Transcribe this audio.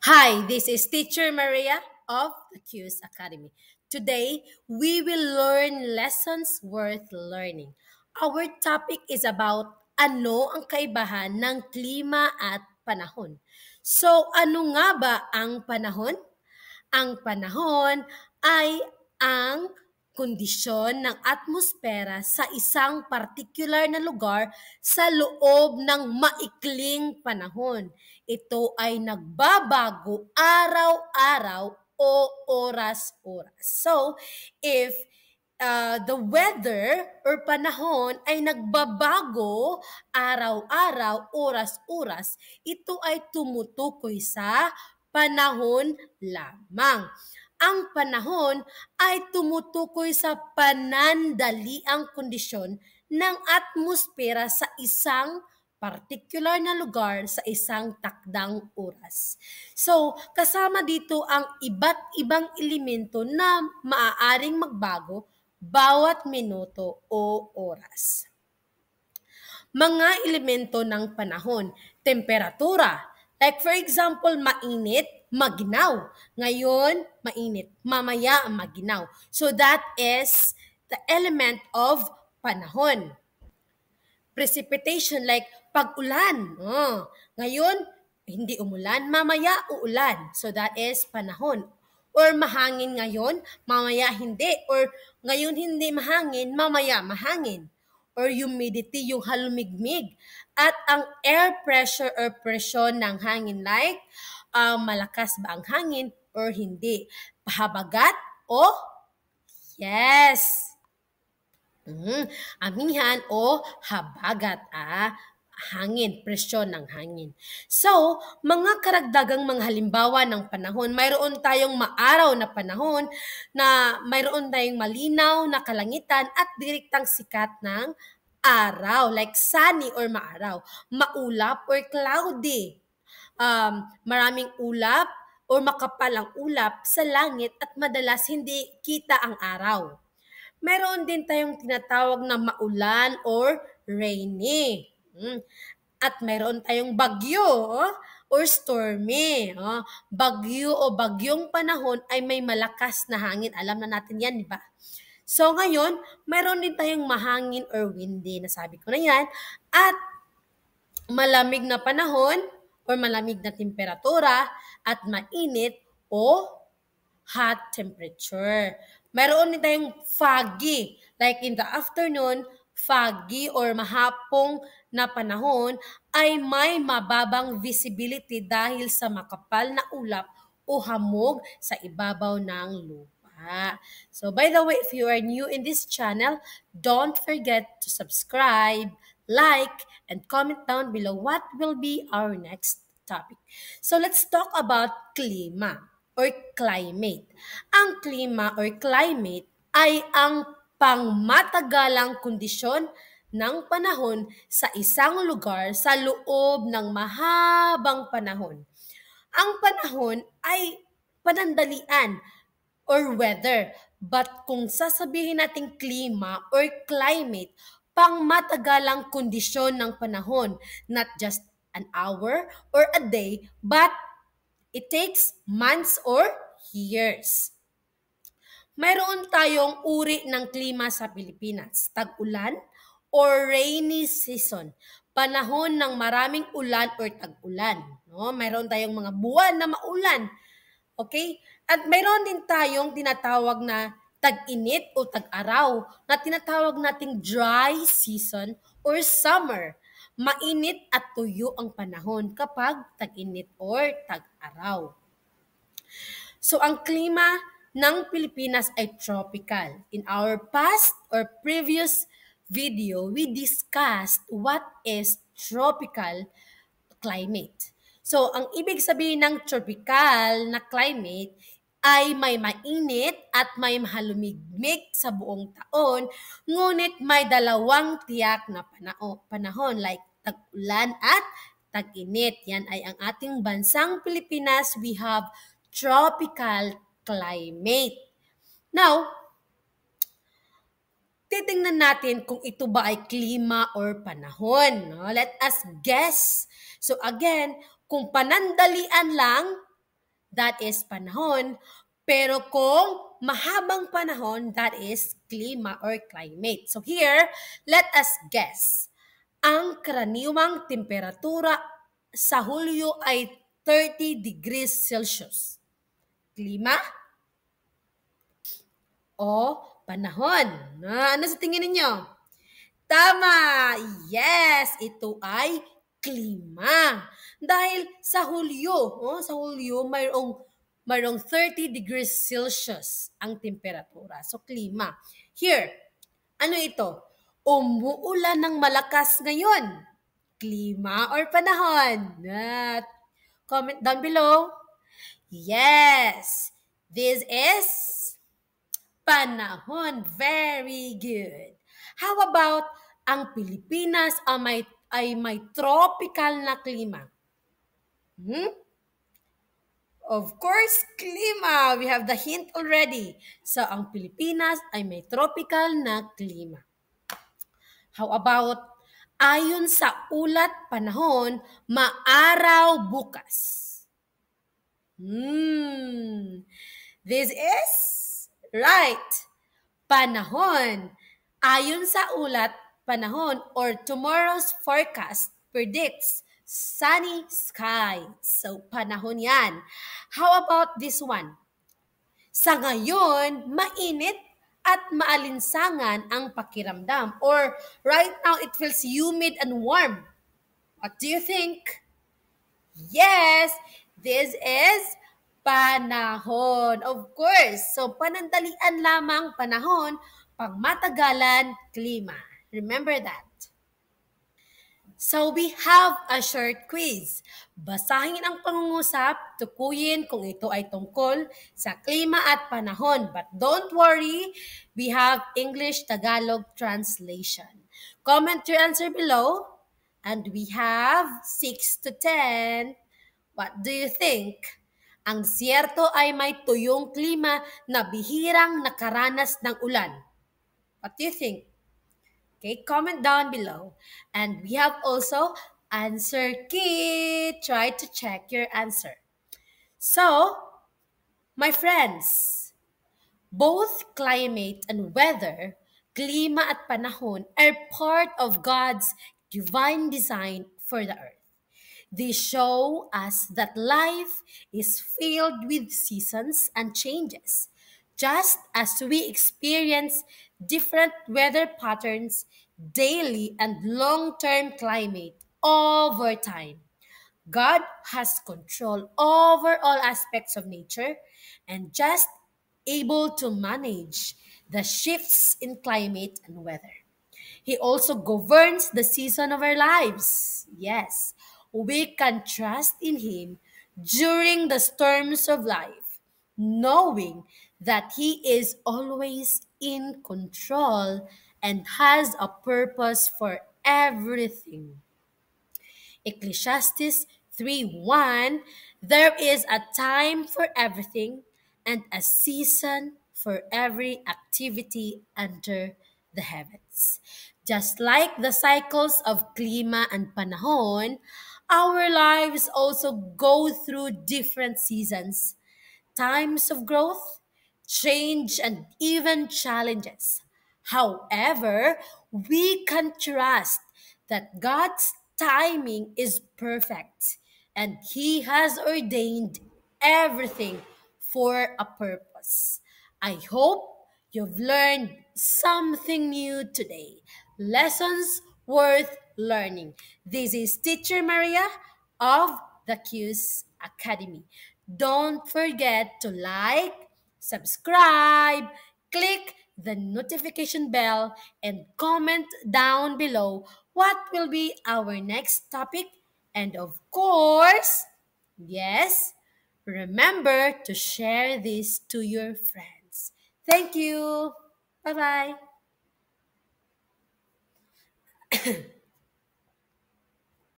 Hi, this is Teacher Maria of the Q's Academy. Today, we will learn lessons worth learning. Our topic is about ano ang kaibahan ng klima at panahon. So, ano nga ba ang panahon? Ang panahon ay ang kondisyon ng atmosfera sa isang partikular na lugar sa loob ng maikling panahon. Ito ay nagbabago araw-araw o oras-oras. So, if the weather or panahon ay nagbabago araw-araw, oras-oras, ito ay tumutukoy sa panahon lamang. Ang panahon ay tumutukoy sa panandaliang kondisyon ng atmosfera sa isang particular na lugar sa isang takdang oras. So, kasama dito ang iba't ibang elemento na maaaring magbago bawat minuto o oras. Mga elemento ng panahon, temperatura. Like for example, mainit, maginaw. Ngayon, mainit. Mamaya, maginaw. So that is the element of panahon. Precipitation, like pag-ulan. Ngayon, hindi umulan, mamaya uulan. So that is panahon. Or mahangin ngayon, mamaya hindi. Or ngayon hindi mahangin, mamaya mahangin. Or humidity, yung halumigmig. At ang air pressure or presyon ng hangin, like malakas ba ang hangin or hindi. Pahabagat o yes. Amihan o habagat, hangin, presyon ng hangin. So, mga karagdagang mga halimbawa ng panahon, mayroon tayong maaraw na panahon na mayroon tayong malinaw na kalangitan at direktang sikat ng araw, like sunny or maaraw, maulap or cloudy. Maraming ulap or makapal ang ulap sa langit at madalas hindi kita ang araw. Meron din tayong tinatawag na maulan or rainy. At meron tayong bagyo or stormy. Bagyo o bagyong panahon ay may malakas na hangin. Alam na natin yan, di ba? So ngayon, meron din tayong mahangin or windy. Nasabi ko na yan. At malamig na panahon or malamig na temperatura at mainit o hot temperature. Meron din tayong foggy. Like in the afternoon, foggy or mahapong na panahon ay may mababang visibility dahil sa makapal na ulap o hamog sa ibabaw ng lupa. So by the way, if you are new in this channel, don't forget to subscribe, like, and comment down below what will be our next topic. So let's talk about klima or climate. Ang klima or climate ay ang pangmatagalang kondisyon ng panahon sa isang lugar sa loob ng mahabang panahon. Ang panahon ay panandalian or weather. But kung sasabihin natin klima or climate, pangmatagalang kondisyon ng panahon, not just an hour or a day, but it takes months or years. Mayroon tayong uri ng klima sa Pilipinas, tag-ulan or rainy season, panahon ng maraming ulan or tag-ulan. No? Mayroon tayong mga buwan na maulan. Okay? At mayroon din tayong tinatawag na tag-init o tag-araw na tinatawag nating dry season or summer. Mainit at tuyo ang panahon kapag tag-init or tag-araw. So ang klima ng Pilipinas ay tropical. In our past or previous video, we discussed what is tropical climate. So ang ibig sabihin ng tropical na climate ay may mainit at may mahalumigmig sa buong taon, ngunit may dalawang tiyak na panahon like tag-ulan at tag-init. Yan ay ang ating bansang Pilipinas. We have tropical climate. Now, titingnan natin kung ito ba ay klima or panahon. No? Let us guess. So again, kung panandalian lang, that is panahon. Pero kung mahabang panahon, that is klima or climate. So here, let us guess. Ang karaniwang temperatura sa Hulyo ay 30 degrees Celsius. Klima o panahon? Ano sa tingin ninyo? Tama! Yes! Ito ay klima. Dahil sa Hulyo mayroong 30 degrees Celsius ang temperatura. So, klima. Here, ano ito? Umuulan ng malakas ngayon. Klima or panahon? Comment down below. Yes! This is panahon. Very good. How about ang Pilipinas ay may tropical na klima? Of course, klima. We have the hint already. So, ang Pilipinas ay may tropical na klima. How about, ayon sa ulat panahon, maaraw bukas? This is right. Panahon. Ayon sa ulat panahon or tomorrow's forecast predicts sunny sky. So, panahon yan. How about this one? Sa ngayon, mainit at maalinsangan ang pakiramdam. Or right now, it feels humid and warm. What do you think? Yes, this is panahon. Of course. So, panandalian lamang panahon, pangmatagalan, klima. Remember that. So, we have a short quiz. Basahin ang pangungusap, tukuyin kung ito ay tungkol sa klima at panahon. But don't worry, we have English-Tagalog translation. Comment your answer below. And we have 6 to 10. What do you think? Ang siyerto ay may tuyong klima na bihirang nakaranas ng ulan. What do you think? Okay, comment down below. And we have also answer key. Try to check your answer. So, my friends, both climate and weather, klima at panahon, are part of God's divine design for the earth. They show us that life is filled with seasons and changes. Just as we experience different weather patterns daily and long-term climate over time, God has control over all aspects of nature and just able to manage the shifts in climate and weather. He also governs the season of our lives. Yes, we can trust in Him during the storms of life, knowing that He is always in control and has a purpose for everything. Ecclesiastes 3:1, there is a time for everything and a season for every activity under the heavens. Just like the cycles of klima and panahon, our lives also go through different seasons, times of growth, change, and even challenges. However, we can trust that God's timing is perfect and He has ordained everything for a purpose. I hope you've learned something new today. Lessons worth learning. This is Teacher Maria of the Q's Academy. Don't forget to like, subscribe, click the notification bell, and comment down below what will be our next topic. And of course, yes, remember to share this to your friends. Thank you. Bye-bye.